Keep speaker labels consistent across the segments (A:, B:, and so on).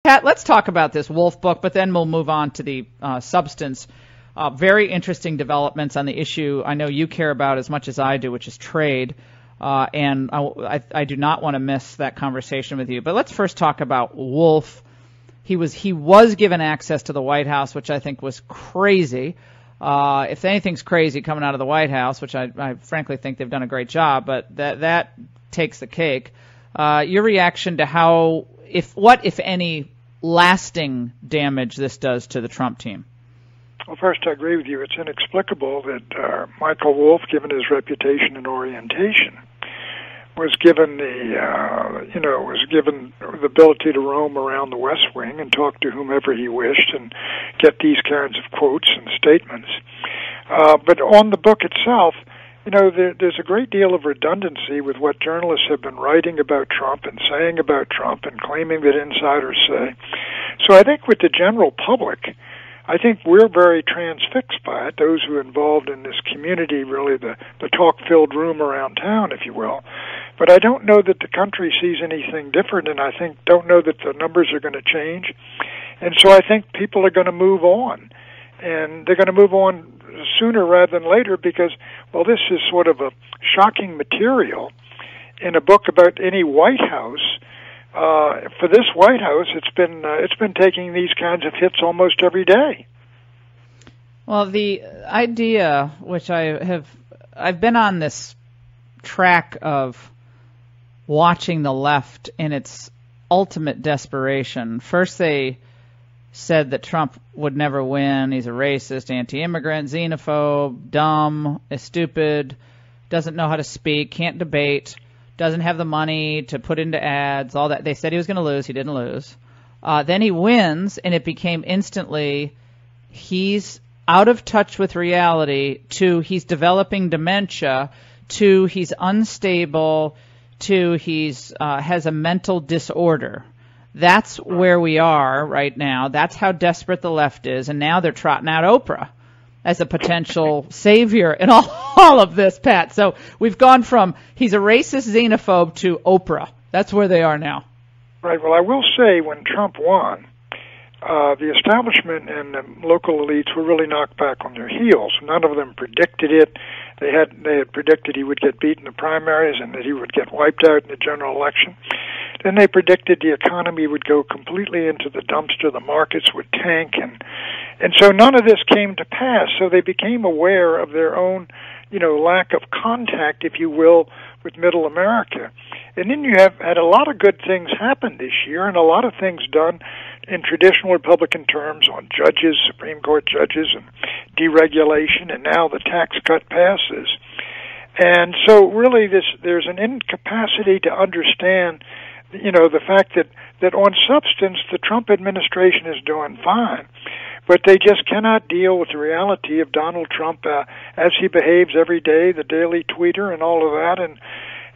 A: Pat, let's talk about this Wolff book, but then we'll move on to the substance. Very interesting developments on the issue I know you care about as much as I do, which is trade. And I do not want to miss that conversation with you. But let's first talk about Wolff. He was given access to the White House, which I think was crazy. If anything's crazy coming out of the White House, which I frankly think they've done a great job, but that takes the cake. Your reaction to what, if any, lasting damage this does to the Trump team?
B: Well, first, I agree with you. It's inexplicable that Michael Wolff, given his reputation and orientation, was given the ability to roam around the West Wing and talk to whomever he wished and get these kinds of quotes and statements. But on the book itself, there's a great deal of redundancy with what journalists have been writing about Trump and saying about Trump and claiming that insiders say. So I think with the general public, I think we're very transfixed by it, those who are involved in this community, really the talk-filled room around town, if you will. But I don't know that the country sees anything different, and I don't know that the numbers are going to change. And so I think people are going to move on. And they're going to move on sooner rather than later because, well, this is sort of a shocking material in a book about any White House. For this White House, it's been taking these kinds of hits almost every day.
A: Well, the idea, which I've been on this track of watching the left in its ultimate desperation. First, they said that Trump would never win. He's a racist, anti-immigrant, xenophobe, dumb, is stupid, doesn't know how to speak, can't debate, doesn't have the money to put into ads, all that. They said he was going to lose. He didn't lose. Then he wins, and it became instantly he's out of touch with reality, to he's developing dementia, to he's unstable, to he's has a mental disorder. That's where we are right now. That's how desperate the left is, and now they're trotting out Oprah as a potential savior in all of this, Pat. So we've gone from he's a racist xenophobe to Oprah. That's where they are now.
B: Right. Well, I will say when Trump won, the establishment and the local elites were really knocked back on their heels. None of them predicted it. They had predicted he would get beat in the primaries and that he would get wiped out in the general election. Then they predicted the economy would go completely into the dumpster, the markets would tank, and so none of this came to pass. So they became aware of their own, lack of contact, if you will, with middle America. And then you have had a lot of good things happen this year and a lot of things done in traditional Republican terms on judges, Supreme Court judges, and deregulation, and now the tax cut passes. And so really there's an incapacity to understand the fact that on substance, the Trump administration is doing fine, but they just cannot deal with the reality of Donald Trump as he behaves every day, the daily tweeter and all of that,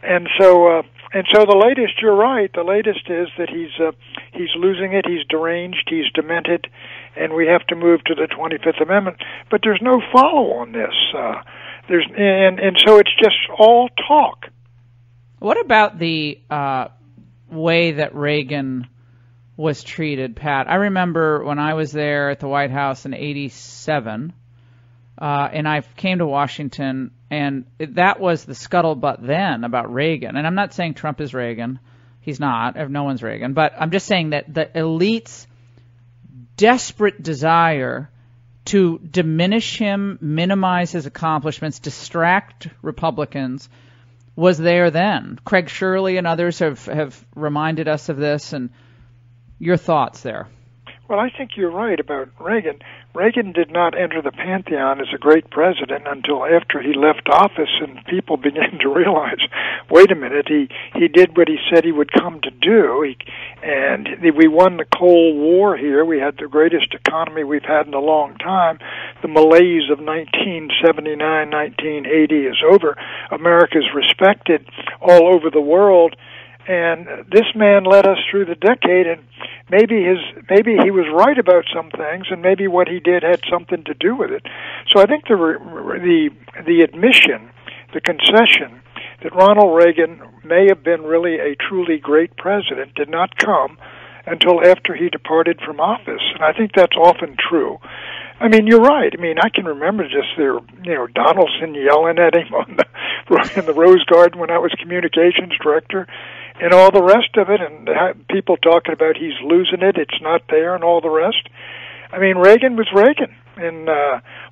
B: and so the latest, you're right, the latest is that he's losing it, he's deranged, he's demented, and we have to move to the 25th Amendment. But there's no follow on this. And so it's just all talk.
A: What about the way that Reagan was treated, Pat? I remember when I was there at the White House in '87, and I came to Washington, and that was the scuttlebutt then about Reagan. And I'm not saying Trump is Reagan. He's not. No one's Reagan. But I'm just saying that the elite's desperate desire to diminish him, minimize his accomplishments, distract Republicans was there then. Craig Shirley and others have reminded us of this, and your thoughts there.
B: Well, I think you're right about Reagan. Reagan did not enter the pantheon as a great president until after he left office, and people began to realize, wait a minute, he did what he said he would come to do, and we won the Cold War here. We had the greatest economy we've had in a long time. The malaise of 1979, 1980 is over. America's respected all over the world. And this man led us through the decade, and maybe he was right about some things, and maybe what he did had something to do with it. So I think the admission, the concession that Ronald Reagan may have been really a truly great president did not come until after he departed from office. And I think that's often true. I mean, you're right. I mean, I can remember just there, Donaldson yelling at him in the Rose Garden when I was communications director, and all the rest of it, and people talking about he's losing it, it's not there, and all the rest. I mean, Reagan was Reagan, and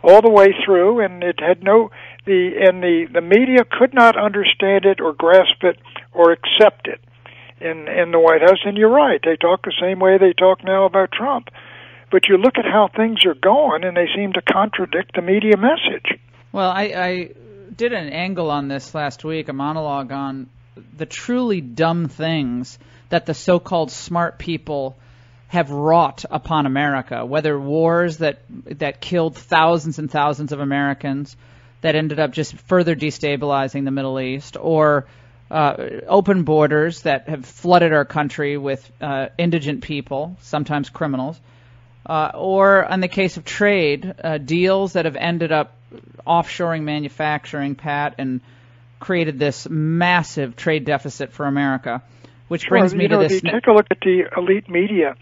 B: all the way through, and it had the media could not understand it or grasp it or accept it in the White House. And you're right, they talk the same way they talk now about Trump. But you look at how things are going, and they seem to contradict the media message.
A: Well, I did an angle on this last week, a monologue on the truly dumb things that the so-called smart people have wrought upon America, whether wars that killed thousands and thousands of Americans that ended up just further destabilizing the Middle East, or open borders that have flooded our country with indigent people, sometimes criminals, or in the case of trade, deals that have ended up offshoring manufacturing, Pat, and created this massive trade deficit for America, which brings me to this.
B: Take a look at the elite media.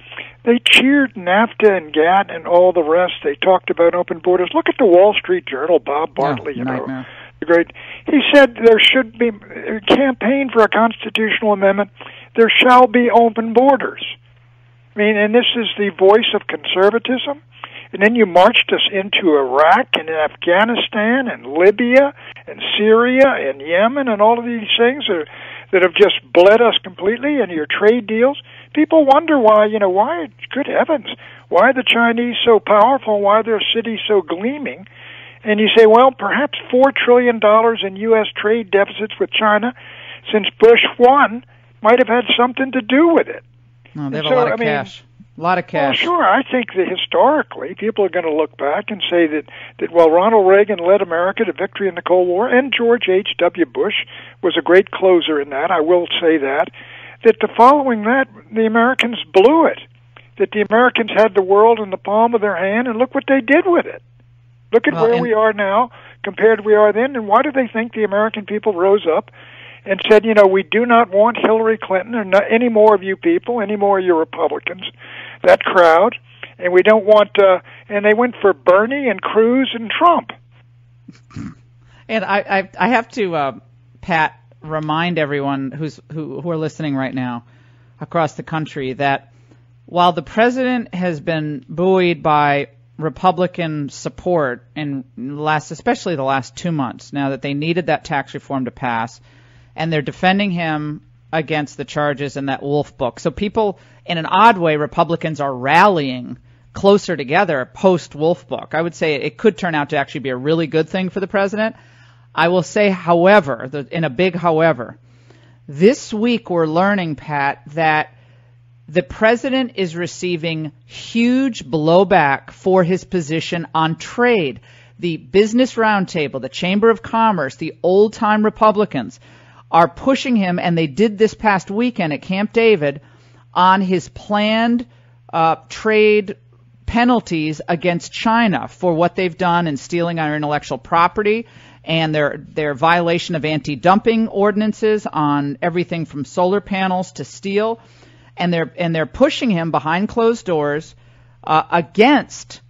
B: They cheered NAFTA and GATT and all the rest. They talked about open borders. Look at the Wall Street Journal, Bob Bartley,
A: nightmare.
B: The great. He said there should be a campaign for a constitutional amendment. There shall be open borders. I mean, and this is the voice of conservatism. And then you marched us into Iraq and Afghanistan and Libya and Syria and Yemen and all of these things that have just bled us completely, and your trade deals. People wonder why, good heavens, why are the Chinese so powerful, why are their cities so gleaming? And you say, well, perhaps $4 trillion in U.S. trade deficits with China since Bush won might have had something to do with it.
A: No, they have a lot of cash. A lot of cash.
B: Well, sure. I think that historically, people are going to look back and say that while Ronald Reagan led America to victory in the Cold War, and George H.W. Bush was a great closer in that, I will say that following that, the Americans blew it. That the Americans had the world in the palm of their hand, and look what they did with it. Look at where we are now compared to where we are then, and why do they think the American people rose up and said, we do not want Hillary Clinton or not any more of you people, any more of you Republicans, that crowd, and we don't want, and they went for Bernie and Cruz and Trump.
A: And I have to, Pat, remind everyone who are listening right now across the country that while the president has been buoyed by Republican support especially the last 2 months, now that they needed that tax reform to pass, and they're defending him against the charges in that Wolff book. So people, in an odd way, Republicans are rallying closer together post-Wolff book. I would say it could turn out to actually be a really good thing for the president. I will say, however, in a big however, this week we're learning, Pat, that the president is receiving huge blowback for his position on trade. The Business Roundtable, the Chamber of Commerce, the old-time Republicans are pushing him, and they did this past weekend at Camp David, on his planned trade penalties against China for what they've done in stealing our intellectual property and their violation of anti-dumping ordinances on everything from solar panels to steel. And they're pushing him behind closed doors against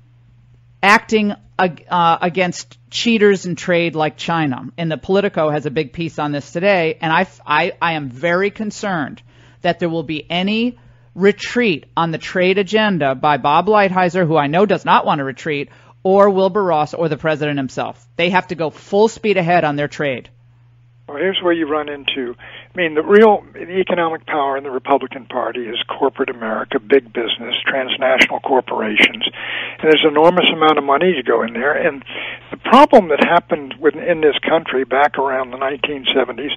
A: acting against cheaters in trade like China. And the Politico has a big piece on this today, and I am very concerned that there will be any retreat on the trade agenda by Bob Lighthizer, who I know does not want to retreat, or Wilbur Ross, or the president himself. They have to go full speed ahead on their trade.
B: Well, here's where you run into, the economic power in the Republican Party is corporate America, big business, transnational corporations, and there's an enormous amount of money to go in there. And the problem that happened in this country back around the 1970s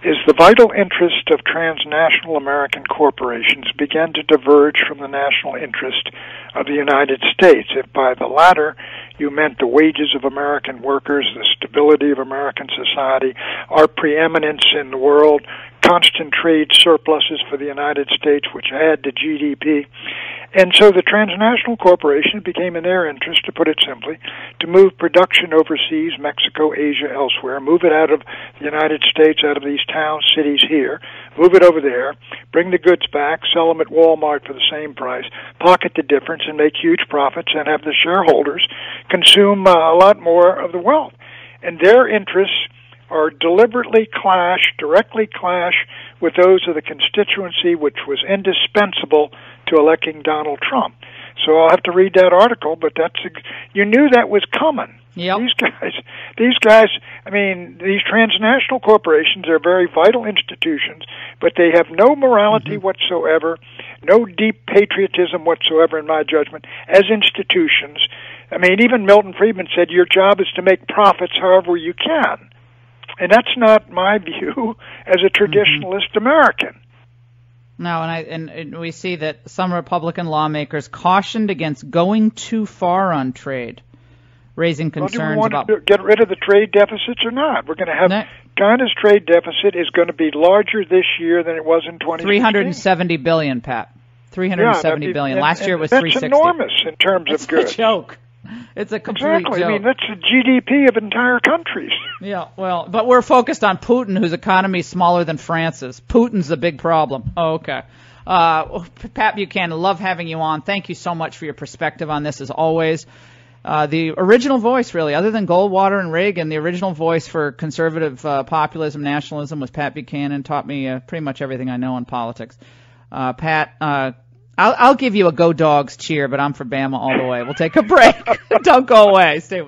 B: is the vital interest of transnational American corporations began to diverge from the national interest of the United States. If by the latter you meant the wages of American workers, the stability of American society, our preeminence in the world, constant trade surpluses for the United States, which add to GDP. And so the transnational corporation became in their interest, to put it simply, to move production overseas, Mexico, Asia, elsewhere, move it out of the United States, out of these towns, cities here, move it over there, bring the goods back, sell them at Walmart for the same price, pocket the difference and make huge profits and have the shareholders consume a lot more of the wealth. And their interests are directly clash with those of the constituency which was indispensable to electing Donald Trump. So I'll have to read that article, but you knew that was coming.
A: Yep.
B: These guys, I mean, these transnational corporations are very vital institutions, but they have no morality whatsoever, no deep patriotism whatsoever, in my judgment, as institutions. I mean, even Milton Friedman said, your job is to make profits however you can. And that's not my view as a traditionalist American.
A: No, and we see that some Republican lawmakers cautioned against going too far on trade, raising concerns about...
B: Do we want to get rid of the trade deficits or not? We're going to have... China's trade deficit is going to be larger this year than it was in 2016.
A: $370 billion, Pat. $370 billion. Last year it was $360.
B: That's enormous in terms of goods.
A: It's a joke. It's a complete joke.
B: I mean, that's the GDP of entire countries.
A: Yeah, well, but we're focused on Putin, whose economy is smaller than France's. Putin's the big problem. Oh, okay. Pat Buchanan, love having you on. Thank you so much for your perspective on this, as always. The original voice, really, other than Goldwater and Reagan, the original voice for conservative populism, nationalism was Pat Buchanan. Taught me pretty much everything I know in politics. Pat, I'll give you a Go Dogs cheer, but I'm for Bama all the way. We'll take a break. Don't go away. Stay with us.